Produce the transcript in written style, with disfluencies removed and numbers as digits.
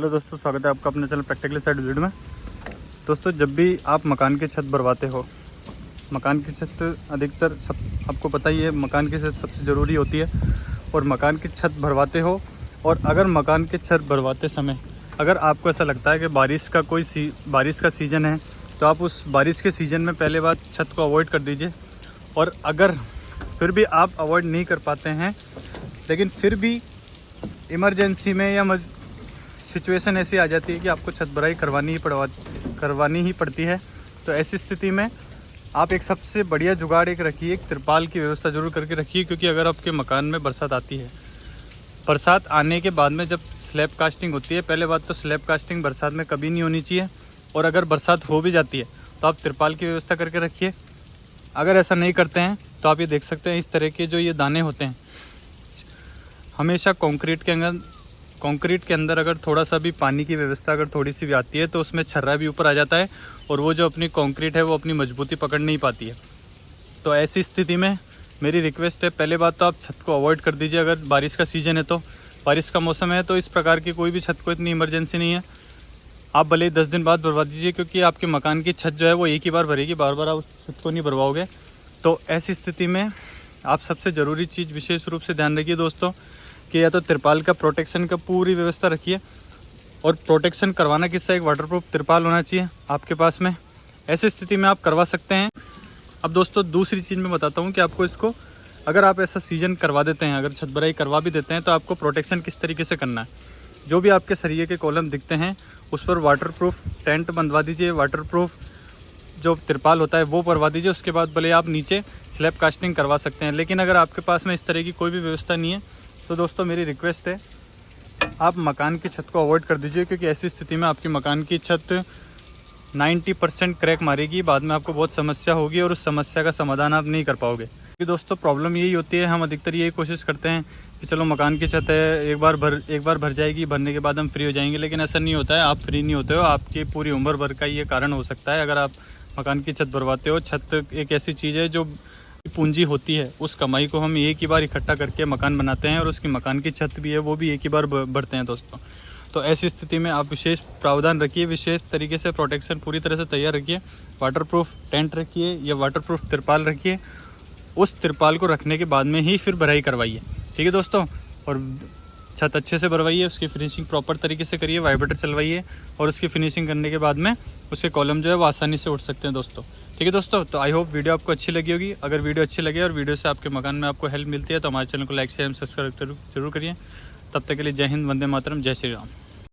Hello दोस्तों, स्वागत है आपका अपने चैनल प्रैक्टिकली साइड विजिट में। दोस्तों, जब भी आप मकान की छत भरवाते हो, मकान की छत अधिकतर सब आपको पता ही है, मकान की छत सबसे ज़रूरी होती है। और मकान की छत भरवाते हो, और अगर मकान की छत भरवाते समय अगर आपको ऐसा लगता है कि बारिश का सीज़न है, तो आप उस बारिश के सीज़न में पहले बात छत को अवॉइड कर दीजिए। और अगर फिर भी आप अवॉइड नहीं कर पाते हैं, लेकिन फिर भी इमरजेंसी में या सिचुएशन ऐसी आ जाती है कि आपको छत भराई करवानी ही पड़ती है, तो ऐसी स्थिति में आप एक सबसे बढ़िया जुगाड़ एक रखिए, एक तिरपाल की व्यवस्था ज़रूर करके रखिए। क्योंकि अगर आपके मकान में बरसात आती है, बरसात आने के बाद में जब स्लैब कास्टिंग होती है, पहले बात तो स्लैब कास्टिंग बरसात में कभी नहीं होनी चाहिए। और अगर बरसात हो भी जाती है तो आप तिरपाल की व्यवस्था करके रखिए। अगर ऐसा नहीं करते हैं तो आप ये देख सकते हैं, इस तरह के जो ये दाने होते हैं, हमेशा कंक्रीट के अंदर अगर थोड़ा सा भी पानी की व्यवस्था अगर थोड़ी सी भी आती है, तो उसमें छर्रा भी ऊपर आ जाता है, और वो जो अपनी कंक्रीट है वो अपनी मजबूती पकड़ नहीं पाती है। तो ऐसी स्थिति में मेरी रिक्वेस्ट है, पहले बात तो आप छत को अवॉइड कर दीजिए। अगर बारिश का सीज़न है, तो बारिश का मौसम है, तो इस प्रकार की कोई भी छत को इतनी इमरजेंसी नहीं है। आप भले ही 10 दिन बाद भरवा दीजिए, क्योंकि आपके मकान की छत जो है वो एक ही बार भरेगी, बार बार आप उस छत को नहीं भरवाओगे। तो ऐसी स्थिति में आप सबसे ज़रूरी चीज़ विशेष रूप से ध्यान रखिए दोस्तों, कि या तो तिरपाल का प्रोटेक्शन का पूरी व्यवस्था रखिए। और प्रोटेक्शन करवाना किससे, एक वाटरप्रूफ तिरपाल होना चाहिए आपके पास में। ऐसी स्थिति में आप करवा सकते हैं। अब दोस्तों, दूसरी चीज़ मैं बताता हूँ कि आपको इसको, अगर आप ऐसा सीजन करवा देते हैं, अगर छत भराई करवा भी देते हैं, तो आपको प्रोटेक्शन किस तरीके से करना है। जो भी आपके सरिये के कॉलम दिखते हैं, उस पर वाटरप्रूफ टेंट बंधवा दीजिए, वाटरप्रूफ जो तिरपाल होता है वो करवा दीजिए। उसके बाद भले आप नीचे स्लैब कास्टिंग करवा सकते हैं। लेकिन अगर आपके पास में इस तरह की कोई भी व्यवस्था नहीं है, तो दोस्तों मेरी रिक्वेस्ट है, आप मकान की छत को अवॉइड कर दीजिए। क्योंकि ऐसी स्थिति में आपकी मकान की छत 90% क्रैक मारेगी, बाद में आपको बहुत समस्या होगी, और उस समस्या का समाधान आप नहीं कर पाओगे। क्योंकि दोस्तों प्रॉब्लम यही होती है, हम अधिकतर यही कोशिश करते हैं कि चलो मकान की छत है, एक बार भर जाएगी, भरने के बाद हम फ्री हो जाएंगे। लेकिन ऐसा नहीं होता है, आप फ्री नहीं होते हो। आपकी पूरी उम्र भर का ये कारण हो सकता है। अगर आप मकान की छत भरवाते हो, छत एक ऐसी चीज़ है जो पूंजी होती है, उस कमाई को हम एक ही बार इकट्ठा करके मकान बनाते हैं, और उसकी मकान की छत भी है वो भी एक ही बार भरते हैं दोस्तों। तो ऐसी स्थिति में आप विशेष प्रावधान रखिए, विशेष तरीके से प्रोटेक्शन पूरी तरह से तैयार रखिए। वाटरप्रूफ टेंट रखिए या वाटरप्रूफ तिरपाल रखिए। उस तिरपाल को रखने के बाद में ही फिर भराई करवाइए, ठीक है दोस्तों। और छत अच्छे से भरवाइए, उसकी फिनिशिंग प्रॉपर तरीके से करिए, वाइब्रेटर चलवाइए, और उसकी फिनिशिंग करने के बाद में उसके कॉलम जो है वो आसानी से उठ सकते हैं दोस्तों। ठीक है दोस्तों, तो आई होप वीडियो आपको अच्छी लगी होगी। अगर वीडियो अच्छी लगे और वीडियो से आपके मकान में आपको हेल्प मिलती है, तो हमारे चैनल को लाइक शेयर सब्सक्राइब जरूर करिए। तब तक के लिए जय हिंद, वंदे मातरम, जय श्री राम।